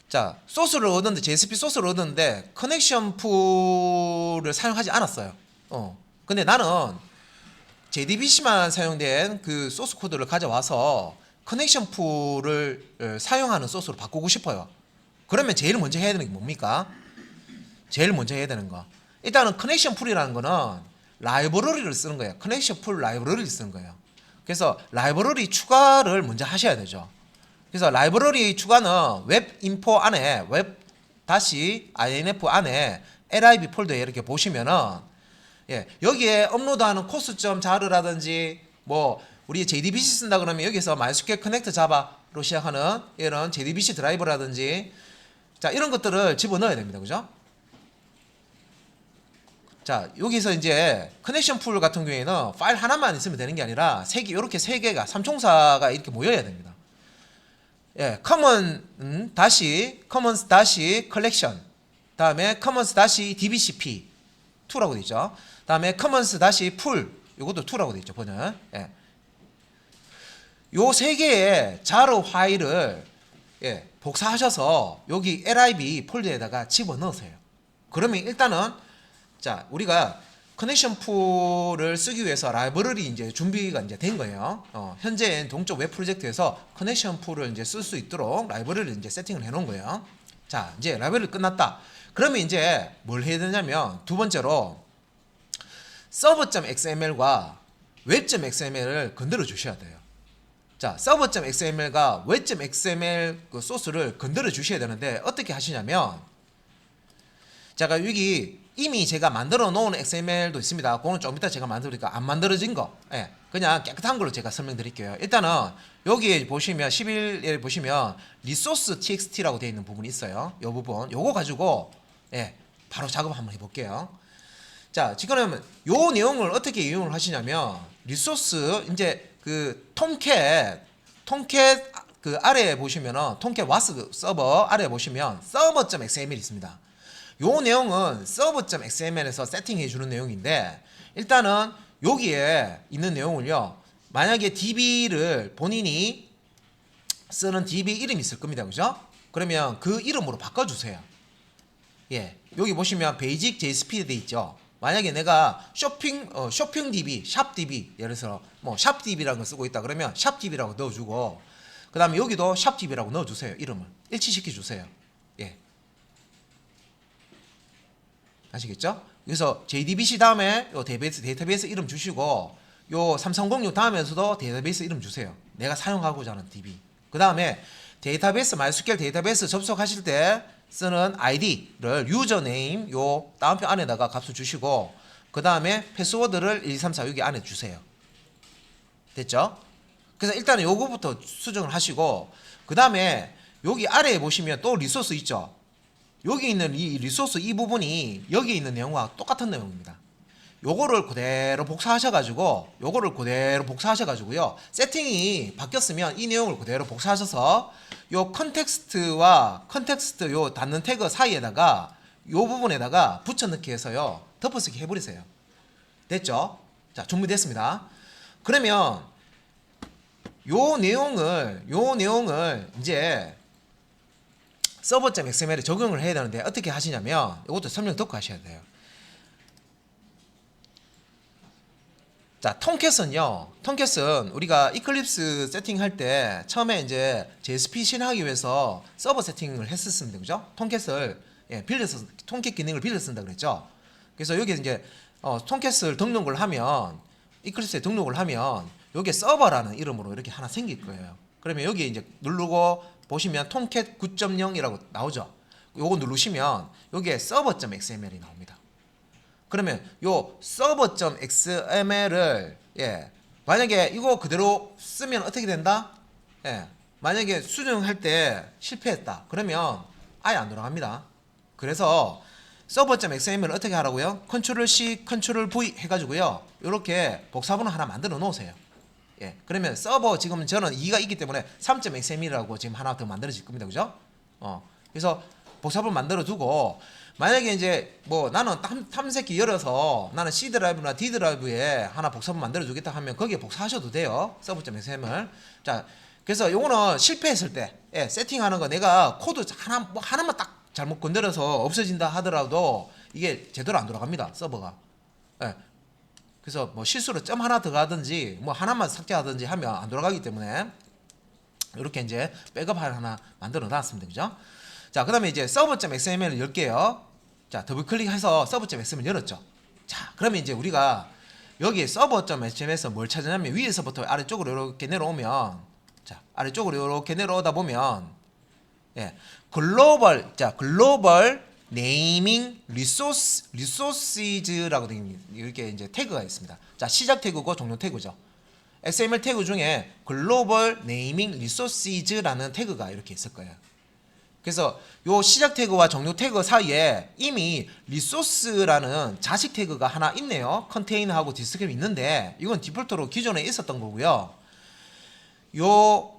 자, 소스를 얻었는데 JSP 소스를 얻었는데 커넥션 풀을 사용하지 않았어요. 근데 나는 JDBC만 사용된 그 소스 코드를 가져와서 커넥션 풀을 사용하는 소스로 바꾸고 싶어요. 그러면 제일 먼저 해야 되는 게 뭡니까? 제일 먼저 해야 되는 거. 일단은 커넥션 풀이라는 거는 라이브러리를 쓰는 거예요. 커넥션 풀 라이브러리를 쓰는 거예요. 그래서 라이브러리 추가를 먼저 하셔야 되죠. 그래서 라이브러리 추가는 웹 인포 안에 웹 다시 inf 안에 lib 폴더에 이렇게 보시면은 여기에 업로드하는 코스.자르라든지 뭐 우리 JDBC 쓴다 그러면 여기서 MySQL 커넥트 자바로 시작하는 이런 JDBC 드라이버라든지 자 이런 것들을 집어넣어야 됩니다. 그죠? 자 여기서 이제 커넥션 풀 같은 경우에는 파일 하나만 있으면 되는 게 아니라 이렇게 세 개가 삼총사가 이렇게 모여야 됩니다. common commons collection 다음에 commons dbcp 2라고 되어 있죠. 다음에 commons full 이것도 2라고 되어 있죠. 번역. 요 세 개의 자르 파일을 복사하셔서 여기 lib 폴더에다가 집어넣으세요. 그러면 일단은 자 우리가 커넥션 풀을 쓰기 위해서 라이브러리 이제 준비가 이제 된 거예요. 현재 동쪽 웹 프로젝트에서 커넥션 풀을 이제 쓸 수 있도록 라이브러리를 이제 세팅을 해 놓은 거예요. 자, 이제 라이브러리 끝났다. 그러면 이제 뭘 해야 되냐면 두 번째로 server.xml과 web.xml을 건드려 주셔야 돼요. 자, server.xml과 web.xml 그 소스를 건드려 주셔야 되는데 어떻게 하시냐면 제가 여기 이미 제가 만들어 놓은 XML도 있습니다. 그거는 좀 이따 제가 만들니까 안 만들어진 거. 그냥 깨끗한 걸로 제가 설명드릴게요. 일단은 여기에 보시면 11에 보시면 리소스 txt라고 되어 있는 부분이 있어요. 이 부분. 요거 가지고 바로 작업 한번 해볼게요. 자, 지금 요 내용을 어떻게 이용을 하시냐면 리소스 이제 그 톰캣 그 아래에 보시면은 톰캣 와스 서버 아래에 보시면 server.xml 있습니다. 요 내용은 server.xml에서 세팅해 주는 내용인데 일단은 여기에 있는 내용을요. 만약에 db를 본인이 쓰는 db 이름이 있을 겁니다. 그죠? 그러면 그 이름으로 바꿔주세요. 여기 보시면 베이직 JSP 돼 있죠. 만약에 내가 쇼핑 db, 샵 db 예를 들어서 뭐 샵 db라는 걸 쓰고 있다 그러면 샵 db라고 넣어주고 그 다음에 여기도 샵 db라고 넣어주세요. 이름을 일치시켜 주세요. 아시겠죠? 그래서 JDBC 다음에 요 데이터베이스 이름 주시고 요 3306 다음에서도 데이터베이스 이름 주세요. 내가 사용하고자 하는 DB. 그 다음에 데이터베이스 MySQL 데이터베이스 접속하실 때 쓰는 ID를 유저네임 요 다운표 안에다가 값을 주시고 그 다음에 패스워드를 1, 2, 3, 4 여기 안에 주세요. 됐죠? 그래서 일단은 요거부터 수정을 하시고 그 다음에 여기 아래에 보시면 또 리소스 있죠? 여기 있는 이 리소스 이 부분이 여기 있는 내용과 똑같은 내용입니다. 요거를 그대로 복사하셔가지고 세팅이 바뀌었으면 이 내용을 그대로 복사하셔서 요 컨텍스트 요 닫는 태그 사이에다가 요 부분에다가 붙여넣기 해서요 덮어쓰기 해버리세요. 됐죠? 자 준비됐습니다. 그러면 요 내용을 이제 server.xml에 적용을 해야 되는데 어떻게 하시냐면 이것도 설명 듣고 하셔야 돼요. 자, 톰캣은 우리가 이클립스 세팅할 때 처음에 이제 JSP 실행하기 위해서 서버 세팅을 했었습니다. 그죠? 톰캣을 톰캣 기능을 빌려 쓴다 그랬죠. 그래서 여기 이제 톰캣을 등록을 하면 이클립스에 등록을 하면 여기에 서버라는 이름으로 이렇게 하나 생길 거예요. 그러면 여기 이제 누르고 보시면 톰캣 9.0이라고 나오죠. 요거 누르시면 여기에 server.xml이 나옵니다. 그러면 요 server.xml을 만약에 이거 그대로 쓰면 어떻게 된다? 만약에 수정할 때 실패했다. 그러면 아예 안 돌아갑니다. 그래서 server.xml을 어떻게 하라고요? Ctrl C, Ctrl V 해가지고요. 이렇게 복사본을 하나 만들어 놓으세요. 그러면 서버 지금 저는 2가 있기 때문에 3.xml이라고 지금 하나 더 만들어질 겁니다. 그죠? 그래서 복사본 만들어 두고 만약에 이제 뭐 나는 탐색기 열어서 나는 C 드라이브나 D 드라이브에 하나 복사본 만들어 주겠다 하면 거기에 복사하셔도 돼요. server.xml. 자, 그래서 요거는 실패했을 때 세팅하는 거 내가 코드 하나만 딱 잘못 건드려서 없어진다 하더라도 이게 제대로 안 돌아갑니다. 서버가. 예. 그래서 뭐 실수로 점 하나 들어가든지 뭐 하나만 삭제하든지 하면 안 돌아가기 때문에 이렇게 이제 백업 파일 하나 만들어 놨습니다. 그죠? 자, 그 다음에 이제 server.xml을 열게요. 자, 더블 클릭해서 server.xml 열었죠. 자, 그러면 이제 우리가 여기 server.xml에서 뭘 찾으냐면 위에서부터 아래쪽으로 이렇게 내려오면, 자, 아래쪽으로 이렇게 내려오다 보면, 글로벌 네이밍 리소시즈라고 되어 이렇게 이제 태그가 있습니다. 자, 시작 태그고 종료 태그죠. XML 태그 중에 글로벌 네이밍 리소시즈라는 태그가 이렇게 있을 거예요. 그래서 요 시작 태그와 종료 태그 사이에 이미 리소스라는 자식 태그가 하나 있네요. 컨테이너하고 디스크립이 있는데 이건 디폴트로 기존에 있었던 거고요. 요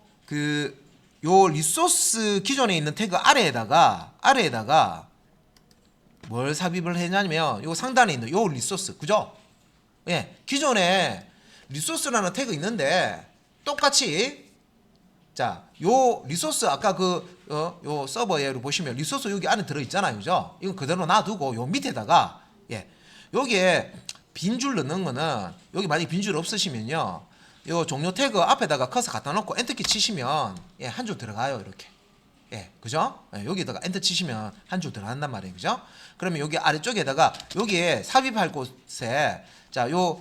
리소스 기존에 있는 태그 아래에다가 뭘 삽입을 했냐면 요 상단에 있는 요 리소스, 그죠? 예, 기존에 리소스라는 태그 있는데 똑같이, 자, 요 리소스 아까 요 서버에 보시면 리소스 여기 안에 들어 있잖아요, 그죠? 이거 그대로 놔두고 요 밑에다가 여기에 빈줄 넣는 거는, 여기 만약에 빈줄 없으시면요, 요 종료 태그 앞에다가 커서 갖다 놓고 엔터키 치시면 한 줄 들어가요, 이렇게. 그죠? 여기다가 엔터 치시면 한 줄 들어간단 말이에요, 그죠? 그러면 여기 아래쪽에다가 여기에 삽입할 곳에, 자, 요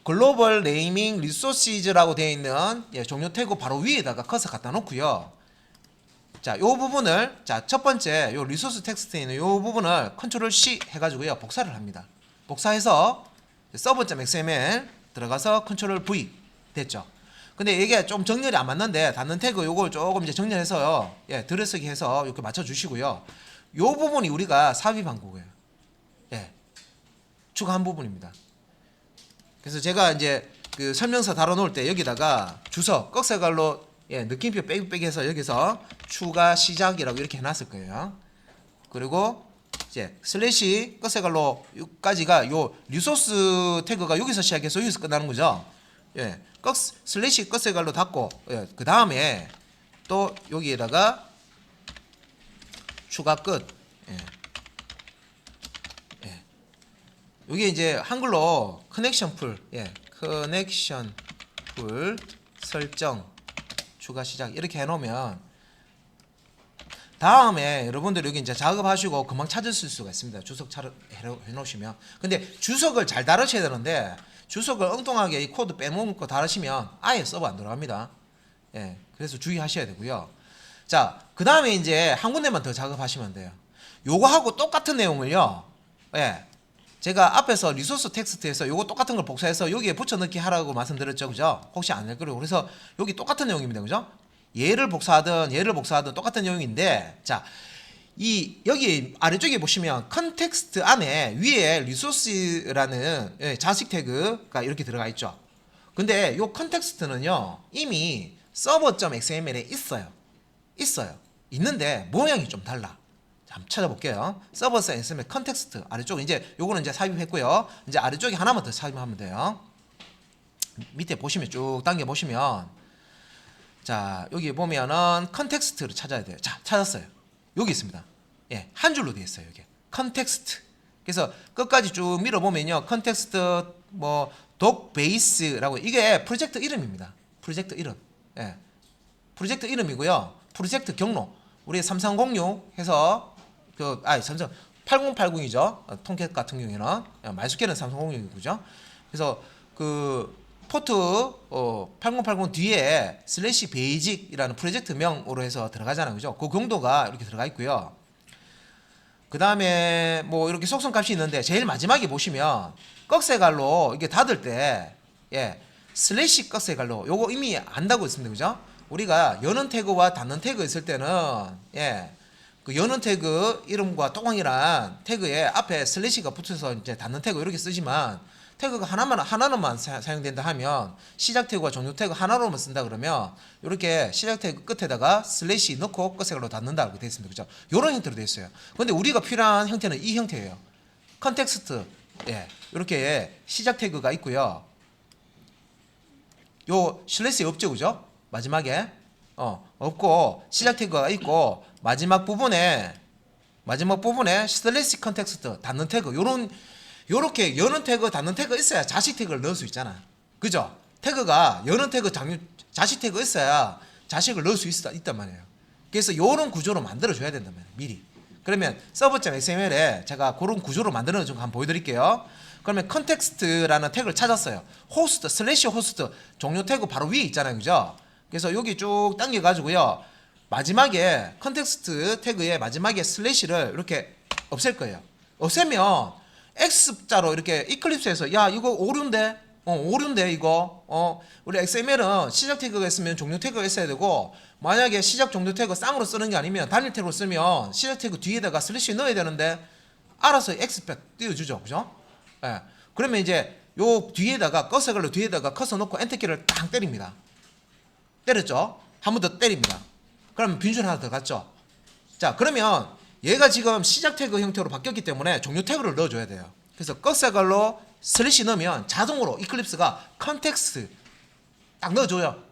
글로벌 네이밍 리소시즈라고 되어 있는 종료 태그 바로 위에다가 커서 갖다 놓고요. 자, 요 부분을, 자, 첫 번째 요 리소스 텍스트에 있는 요 부분을 컨트롤 C 해가지고요 복사를 합니다. 복사해서 server.xml 들어가서 컨트롤 V 됐죠. 근데 이게 좀 정렬이 안 맞는데 닫는 태그 요걸 조금 이제 정렬해서요, 들어쓰기 해서 이렇게 맞춰 주시고요. 요 부분이 우리가 삽입한 거고요. 추가한 부분입니다. 그래서 제가 이제 그 설명서 달아 놓을 때 여기다가 주석 꺽쇠갈로 느낌표 빼기해서 여기서 추가 시작이라고 이렇게 해놨을 거예요. 그리고 이제 슬래시 꺽쇠갈로 여기까지가 요 리소스 태그가 여기서 시작해서 여기서 끝나는 거죠. 슬래시 꺽쇠갈로 닫고, 그 다음에 또 여기에다가 추가 끝. 여기 이제 한글로 커넥션 풀, 커넥션 풀 설정 추가 시작 이렇게 해놓으면 다음에 여러분들 여기 이제 작업하시고 금방 찾으실 수가 있습니다. 주석 해놓으시면. 근데 주석을 잘 다루셔야 되는데 주석을 엉뚱하게 이 코드 빼먹고 다루시면 아예 서버 안 들어갑니다. 그래서 주의하셔야 되고요. 자, 그 다음에 이제 한 군데만 더 작업하시면 돼요. 요거하고 똑같은 내용을요, 제가 앞에서 리소스 텍스트에서 요거 똑같은 걸 복사해서 여기에 붙여넣기 하라고 말씀드렸죠, 그죠? 혹시 안 할 거예요. 그래서 여기 똑같은 내용입니다, 그죠? 얘를 복사하든 똑같은 내용인데, 자, 여기 아래쪽에 보시면 컨텍스트 안에 위에 리소스라는 자식 태그가 이렇게 들어가 있죠. 근데 요 컨텍스트는요 이미 server.xml에 있는데 모양이 좀 달라. 한번 찾아볼게요. server.xml 컨텍스트 아래쪽, 이제 요거는 이제 삽입했고요. 이제 아래쪽에 하나만 더 삽입하면 돼요. 밑에 보시면 쭉 당겨 보시면, 자, 여기 보면은 컨텍스트를 찾아야 돼요. 자, 찾았어요. 여기 있습니다. 한 줄로 되어 있어요. 여기 컨텍스트. 그래서 끝까지 쭉 밀어보면요, 컨텍스트 뭐 독 베이스라고, 이게 프로젝트 이름입니다. 프로젝트 이름. 프로젝트 이름이고요. 프로젝트 경로 우리 3306 해서 8080이죠. 통캣 같은 경우에는 마이스퀘어는 3306이죠. 그래서 그 포트 8080 뒤에 슬래시 베이직이라는 프로젝트 명으로 해서 들어가잖아요, 그죠? 그 경도가 이렇게 들어가 있고요. 그 다음에 뭐 이렇게 속성값이 있는데 제일 마지막에 보시면 꺽쇠갈로 이게 닫을 때 슬래시 꺽쇠갈로 요거 이미 안다고 있습니다, 그죠? 우리가 여는 태그와 닫는 태그 있을 때는 그 여는 태그 이름과 뚜껑이란 태그에 앞에 슬래시가 붙어서 이제 닫는 태그 이렇게 쓰지만, 태그가 하나로만 사용된다 하면 시작 태그와 종료 태그 하나로만 쓴다 그러면 이렇게 시작 태그 끝에다가 슬래시 넣고 꺽쇠갈로 닫는다 이렇게 되어 있습니다, 그죠? 이런 형태로 되어 있어요. 근데 우리가 필요한 형태는 이 형태예요. 컨텍스트, 이렇게 시작 태그가 있고요. 요 슬래시 없죠, 그죠? 마지막에 없고 시작 태그가 있고 마지막 부분에 슬래시 컨텍스트 닫는 태그 요렇게 여는 태그 닫는 태그 있어야 자식 태그를 넣을 수 있잖아. 그죠? 태그가 여는 태그 자식 태그 있어야 자식을 넣을 수 있단 말이에요. 그래서 요런 구조로 만들어 줘야 된단 말이에요. 미리. 그러면 서버.xml에 제가 그런 구조로 만들어 준 거 한번 보여드릴게요. 그러면 컨텍스트라는 태그를 찾았어요. 호스트 슬래시 호스트 종료 태그 바로 위에 있잖아요. 그죠? 그래서 여기 쭉 당겨 가지고요. 마지막에 컨텍스트 태그의 마지막에 슬래시를 이렇게 없앨 거예요. 없애면 X자로 이렇게 이클립스에서 야 이거 오류인데 오류인데 이거 우리 XML은 시작 태그가 있으면 종료 태그가 있어야 되고 만약에 시작 종료 태그 쌍으로 쓰는 게 아니면 단일 태그로 쓰면 시작 태그 뒤에다가 슬래시 넣어야 되는데 알아서 X백 띄워주죠. 그죠? 예. 그러면 이제 요 뒤에다가 커서글로 뒤에다가 커서 놓고 엔터키를 딱 때립니다. 때렸죠? 한 번 더 때립니다. 그러면 빈줄 하나 더 갔죠? 자, 그러면 얘가 지금 시작 태그 형태로 바뀌었기 때문에 종료 태그를 넣어줘야 돼요. 그래서 커서글로 슬래시 넣으면 자동으로 이클립스가 컨텍스트 딱 넣어줘요.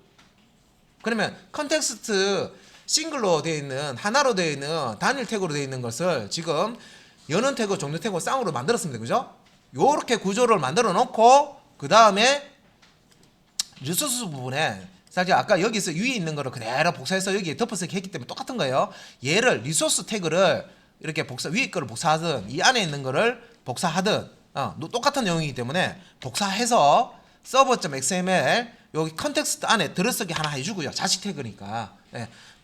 그러면 컨텍스트 싱글로 되어 있는 하나로 되어 있는 단일 태그로 되어 있는 것을 지금 여는 태그, 종료 태그 쌍으로 만들었습니다. 그죠? 요렇게 구조를 만들어 놓고 그 다음에 리소스 부분에 사실 아까 여기서 위에 있는 거를 그대로 복사해서 여기에 덮어서 했기 때문에 똑같은 거예요. 얘를 리소스 태그를 이렇게 위에 거를 복사하든 이 안에 있는 거를 복사하든 똑같은 내용이기 때문에 복사해서 서버.xml 여기 컨텍스트 안에 들어서기 하나 해주고요. 자식 태그니까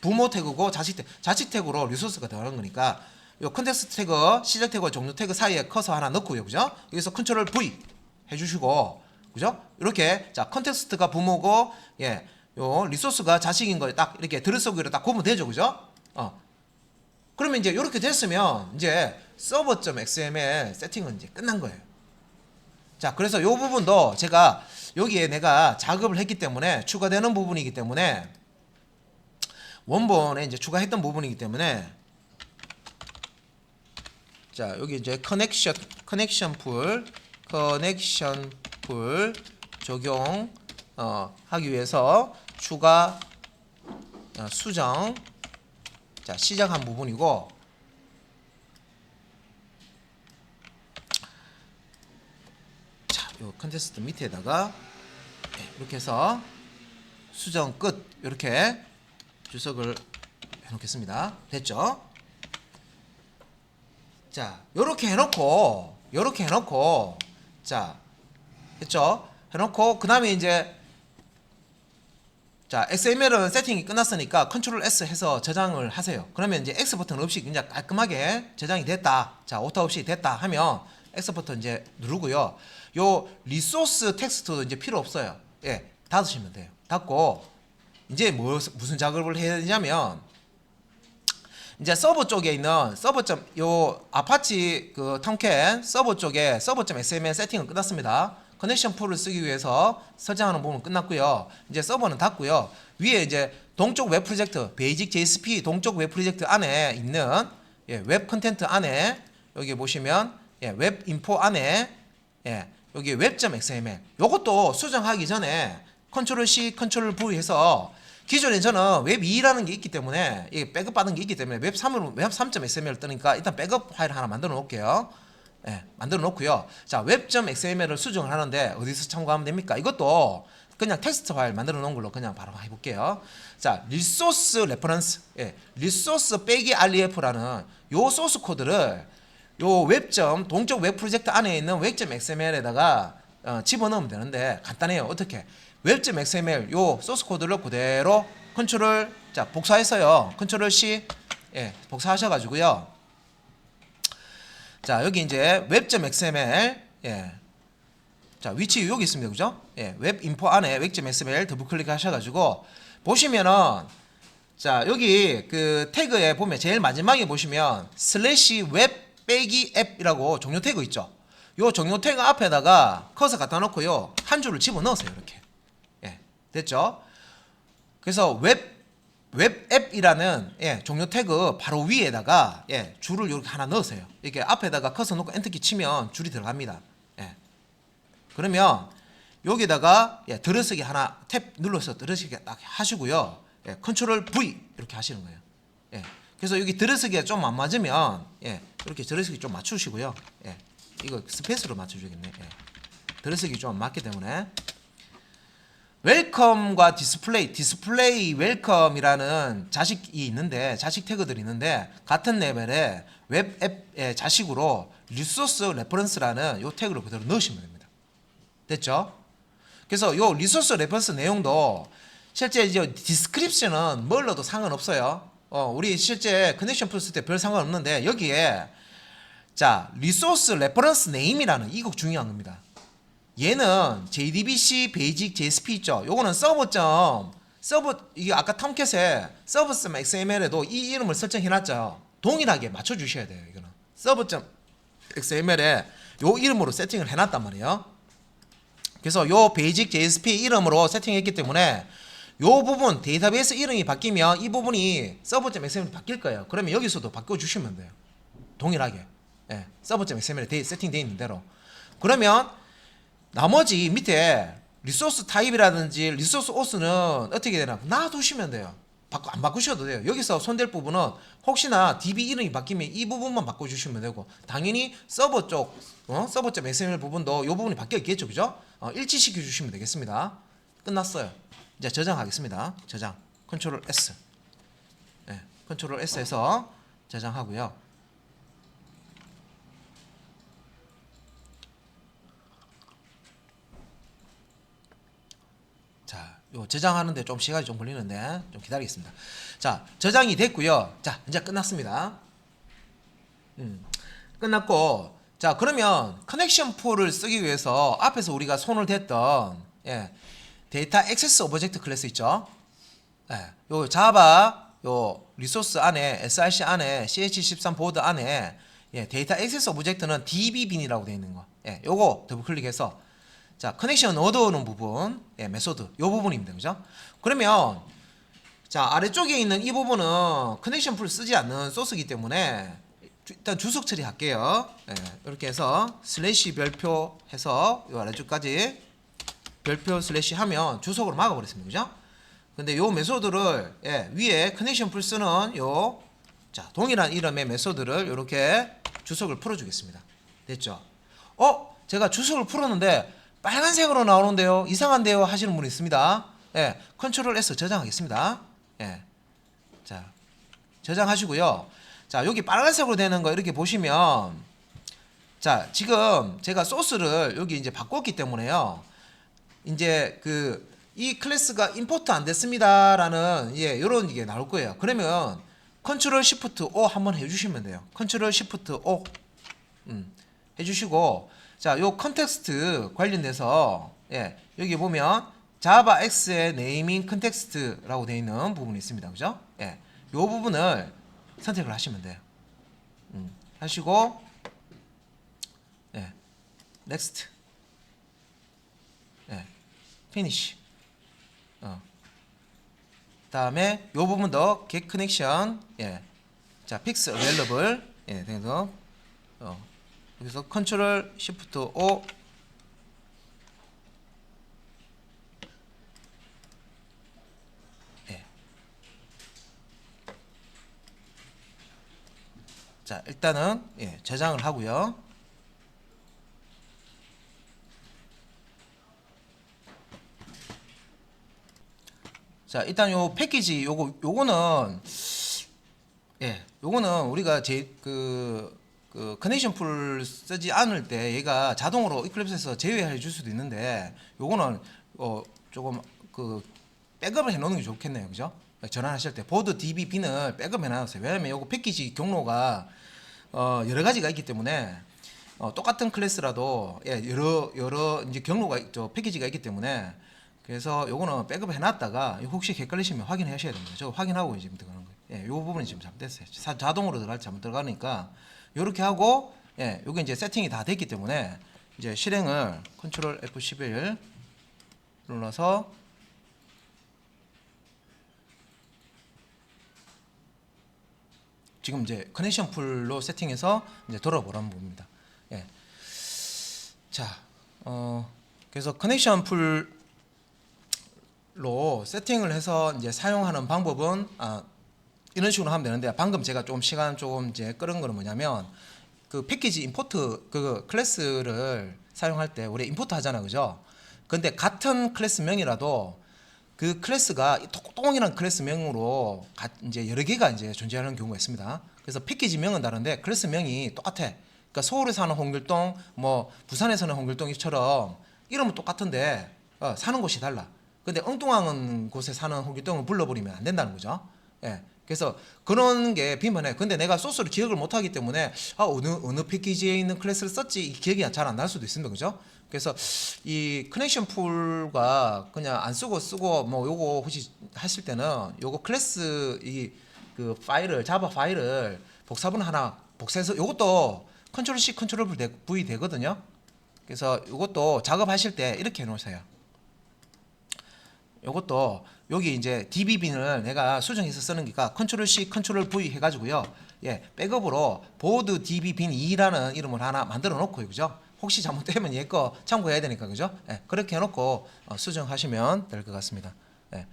부모 태그고 자식 태그로 리소스가 들어가는 거니까 요 컨텍스트 태그 시작 태그와 종료 태그 사이에 커서 하나 넣고요. 그죠? 여기서 컨트롤 V 해주시고 그죠? 이렇게 자 컨텍스트가 부모고 요 리소스가 자식인 걸 딱 이렇게 들어서기로 딱 구분 되죠. 그죠? 그러면 이제 이렇게 됐으면 이제 서버.xml 세팅은 이제 끝난 거예요. 자, 그래서 요 부분도 제가 여기에 내가 작업을 했기 때문에 추가되는 부분이기 때문에 원본에 이제 추가했던 부분이기 때문에 자, 여기 이제 커넥션 풀 적용 하기 위해서 추가 수정 자, 시작한 부분이고 자, 요 컨텍스트 밑에다가 이렇게 해서 수정 끝 이렇게 주석을 해 놓겠습니다. 됐죠? 자, 요렇게 해놓고 자, 됐죠? 해놓고 그 다음에 이제 자, XML은 세팅이 끝났으니까 컨트롤 S 해서 저장을 하세요. 그러면 이제 X 버튼 없이 그냥 깔끔하게 저장이 됐다. 자, 오타 없이 됐다 하면 X 버튼 이제 누르고요. 요 리소스 텍스트도 이제 필요 없어요. 닫으시면 돼요. 닫고 이제 무슨 작업을 해야 되냐면 이제 서버 쪽에 있는 요 아파치 그 톰캣 서버 쪽에 서버.xml 세팅은 끝났습니다. 커넥션 풀을 쓰기 위해서 설정하는 부분은 끝났고요. 이제 서버는 닫고요. 위에 이제 동쪽 웹 프로젝트 베이직 JSP 동쪽 웹 프로젝트 안에 있는 웹 컨텐트 안에 여기 보시면 웹 인포 안에 여기 웹.xml 요것도 수정하기 전에 컨트롤 C 컨트롤 V 해서 기존에 저는 웹 2라는 게 있기 때문에 이게 백업 받은 게 있기 때문에 웹 3.xml 뜨니까 일단 백업 파일 하나 만들어 놓을게요. 만들어 놓고요. 자, 웹.xml을 수정을 하는데 어디서 참고하면 됩니까? 이것도 그냥 텍스트 파일 만들어 놓은 걸로 그냥 바로 해볼게요. 자, 리소스 레퍼런스, 리소스 빼기 REF라는 요 소스 코드를 요 동쪽 웹 프로젝트 안에 있는 웹.xml에다가 집어넣으면 되는데 간단해요. 어떻게? 웹.xml 요 소스 코드를 그대로 컨트롤 자 복사했어요. 컨트롤 C 복사하셔가지고요. 자, 여기 이제 웹.xml 자, 위치 여기 있습니다. 그죠? 웹 인포 안에 웹.xml 더블 클릭하셔가지고 보시면은 자, 여기 그 태그에 보면 제일 마지막에 보시면 슬래시 웹 빼기 앱이라고 종료 태그 있죠. 요 종료 태그 앞에다가 커서 갖다 놓고요. 한 줄을 집어 넣으세요. 이렇게. 됐죠? 그래서 웹 앱이라는 종료 태그 바로 위에다가 줄을 이렇게 하나 넣으세요. 이렇게 앞에다가 커서 놓고 엔터키 치면 줄이 들어갑니다. 그러면 여기다가 들어서기 하나 탭 눌러서 들어서기 딱 하시고요. 예, 컨트롤 V 이렇게 하시는 거예요. 예. 그래서 여기 들어서기가 좀 안 맞으면 예, 이렇게 들어서기 좀 맞추시고요. 예. 이거 스페이스로 맞춰주겠네. 예. 들어서기 좀 안 맞기 때문에 웰컴과 디스플레이 웰컴이라는 자식이 있는데 자식 태그들이 있는데 같은 레벨에 웹앱의 자식으로 리소스 레퍼런스라는 요 태그를 그대로 넣으시면 됩니다. 됐죠? 그래서 요 리소스 레퍼런스 내용도 실제 이제 디스크립션은 뭘 넣어도 상관없어요. 우리 실제 커넥션 풀 쓸 때 별 상관없는데 여기에 자 리소스 레퍼런스 네임이라는 이거 중요한 겁니다. 얘는 JDBC 베이직 JSP 있죠. 요거는 서버 이게 아까 톰캣에 server.xml에도 이 이름을 설정해놨죠. 동일하게 맞춰주셔야 돼요. 이거는 server.xml에 요 이름으로 세팅을 해놨단 말이에요. 그래서 요 베이직 JSP 이름으로 세팅했기 때문에 요 부분 데이터베이스 이름이 바뀌면 이 부분이 server.xml이 바뀔 거예요. 그러면 여기서도 바꿔주시면 돼요. 동일하게 예, server.xml에 세팅되어 있는 대로. 그러면 나머지 밑에 리소스 타입이라든지 리소스 오스는 어떻게 되나 놔두시면 돼요. 안 바꾸셔도 돼요. 여기서 손댈 부분은 혹시나 DB 이름이 바뀌면 이 부분만 바꿔주시면 되고 당연히 서버 쪽 서버.xml 부분도 이 부분이 바뀌어 있겠죠. 그죠? 일치시켜 주시면 되겠습니다. 끝났어요. 이제 저장하겠습니다. 저장 컨트롤 S 네, 컨트롤 S에서 저장하고요. 자, 요 저장하는데 좀 시간이 좀 걸리는데 좀 기다리겠습니다. 자, 저장이 됐고요. 자, 이제 끝났습니다. 끝났고, 자, 그러면 커넥션 풀을 쓰기 위해서 앞에서 우리가 손을 댔던 예, 데이터 액세스 오브젝트 클래스 있죠? 예, 요 자바 요 리소스 안에 src 안에 ch13 보드 안에 예, 데이터 액세스 오브젝트는 db빈이라고 되어 있는 거. 예, 요거 더블 클릭해서 자, 커넥션 얻어오는 부분, 예, 메소드, 요 부분입니다. 그죠? 그러면, 자, 아래쪽에 있는 이 부분은 커넥션 풀 쓰지 않는 소스이기 때문에, 일단 주석 처리할게요. 예, 이렇게 해서, 슬래시 별표 해서, 요 아래쪽까지 별표 슬래시 하면 주석으로 막아버렸습니다. 그죠? 근데 요 메소드를, 예, 위에 커넥션 풀 쓰는 요, 자, 동일한 이름의 메소드를 이렇게 주석을 풀어주겠습니다. 됐죠? 제가 주석을 풀었는데, 빨간색으로 나오는데요. 이상한데요. 하시는 분이 있습니다. 예, 컨트롤 S 저장하겠습니다. 예, 자, 저장하시고요. 자, 여기 빨간색으로 되는 거 이렇게 보시면, 자, 지금 제가 소스를 여기 이제 바꿨기 때문에요. 이제 이 클래스가 임포트 안 됐습니다라는 예, 요런 게 나올 거예요. 그러면 컨트롤 시프트 O 한번 해주시면 돼요. 컨트롤 시프트 O 해주시고. 자, 요 컨텍스트 관련돼서 예, 여기 보면 자바 X의 네이밍 컨텍스트라고 되어 있는 부분이 있습니다. 그죠? 예. 요 부분을 선택을 하시면 돼요. 하시고 예. 넥스트. 예. 피니시. 다음에 요 부분도 get connection. 예. 자, fix available. 예, 그래서 여기서 컨트롤 시프트 O 예. 자, 일단은 예, 저장을 하고요. 자, 일단 요 패키지 요거는 예, 요거는 우리가 커넥션 풀 쓰지 않을 때 얘가 자동으로 이클립스에서 제외해 줄 수도 있는데 요거는 조금 백업을 해 놓는 게 좋겠네요. 그죠? 전환하실 때 보드 DB-빈을 백업 해 놨어요. 왜냐면 요거 패키지 경로가 여러 가지가 있기 때문에 똑같은 클래스라도 예, 여러 이제 경로가 패키지가 있기 때문에 그래서 요거는 백업 해놨다가 혹시 헷갈리시면 확인해 하셔야 됩니다. 저 확인하고 이제 들어가는 거예요. 예, 요 부분이 지금 잘못됐어요. 자동으로 들어갈지 잘못 들어가니까 요렇게 하고 예, 요게 이제 세팅이 다 됐기 때문에 이제 실행을 컨트롤 F11 눌러서 지금 이제 커넥션 풀로 세팅해서 이제 돌아보라는 부분입니다. 예. 자, 그래서 커넥션 풀 로 세팅을 해서 이제 사용하는 방법은 이런 식으로 하면 되는데, 방금 제가 좀 시간 조금 이제 끌은 거는 뭐냐면, 그 패키지 임포트 그 클래스를 사용할 때 우리 임포트 하잖아, 그죠? 근데 같은 클래스명이라도 그 클래스가 동일한 클래스명으로 이제 여러 개가 이제 존재하는 경우가 있습니다. 그래서 패키지명은 다른데 클래스명이 똑같아. 그러니까 서울에서 하는 홍길동, 뭐 부산에서 하는 홍길동이처럼 이름은 똑같은데 사는 곳이 달라. 근데 엉뚱한 곳에 사는 홍길동을 불러버리면 안 된다는 거죠. 예. 그래서 그런 게 빈번해. 근데 내가 소스를 기억을 못하기 때문에 어느 패키지에 있는 클래스를 썼지 이 기억이 잘 안 날 수도 있습니다, 그죠? 그래서 이 커넥션 풀과 그냥 안 쓰고 뭐 요거 혹시 하실 때는 요거 클래스 이 그 파일을 자바 파일을 복사본 하나 복사해서 요것도 컨트롤 C 컨트롤 V 되거든요. 그래서 요것도 작업하실 때 이렇게 해 놓으세요. 요것도 여기 이제 db빈을 내가 수정해서 쓰는 게니까 컨트롤 C 컨트롤 V 해가지고요. 예, 백업으로 보드 db빈 2라는 이름을 하나 만들어 놓고, 그죠? 혹시 잘못되면 얘거 참고해야 되니까, 그죠? 예, 그렇게 해놓고 수정하시면 될 것 같습니다. 예.